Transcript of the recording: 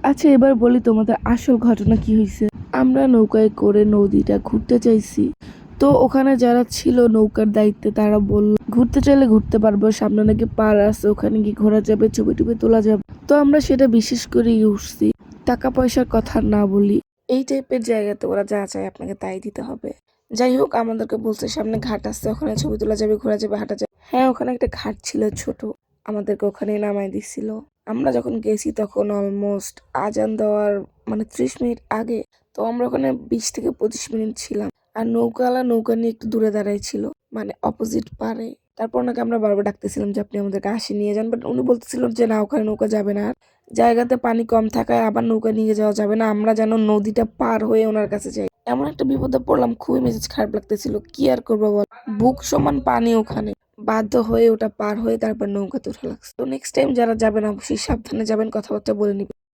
আচ্ছা, এবার বলি তোমাদের আসল ঘটনা কি হয়েছে। আমরা নৌকায় করে নদীটা ঘুরতে চাইছি। তো ওখানে যারা ছিল নৌকার দায়িত্বে তারা বলল ঘুরতে চাইলে ঘুরতে পারবো, সামনে নাকি পার আছে, ওখানে গিয়ে ঘোরা যাবে, ছবি টবি তোলা যাবে। তো আমরা সেটা বিশেষ করে উঠছি। টাকা পয়সার কথা না বলি, এই টাইপের জায়গাতে ওরা যা চায় আপনাকে তাই দিতে হবে। যাই হোক, আমাদেরকে বলছে সামনে ঘাট আছে, ওখানে ছবি তোলা যাবে, ঘোরা যাবে, হাঁটা যাবে। হ্যাঁ, ওখানে একটা ঘাট ছিল ছোট, আমাদেরকে ওখানে নামাই দিছিল। আমরা যখন গেছি তখন অলমোস্ট আজান দেওয়ার 30 মিনিট আগে। তো আমরা ওখানে 20 থেকে 25 মিনিট ছিলাম। আর নৌকাওয়ালা নৌকা নিয়ে একটু দূরে দাঁড়াই ছিল, অপোজিট পারে। তারপর ওনাকে আমরা বারবার ডাকতেছিলাম যে আপনি আমাদেরকে আসে নিয়ে যান, বাট উনি বলতেছিলেন যে না, ওখানে নৌকা যাবে না। আর জায়গাতে পানি কম থাকায় আবার নৌকা নিয়ে যাওয়া যাবে না, আমরা যেন নদীটা পার হয়ে ওনার কাছে যাই। এমন একটা বিপদে পড়লাম, খুবই মেজাজ খারাপ লাগতেছিল। কি আর করবো বল, বুক সমান পানি ওখানে। বাধ্য হয়ে ওটা পার হয়ে তারপর নৌকাতে উঠা লাগছে। তো নেক্সট টাইম যারা যাবেন অবশ্যই সাবধানে যাবেন, কথাবার্তা বলে নিবেন।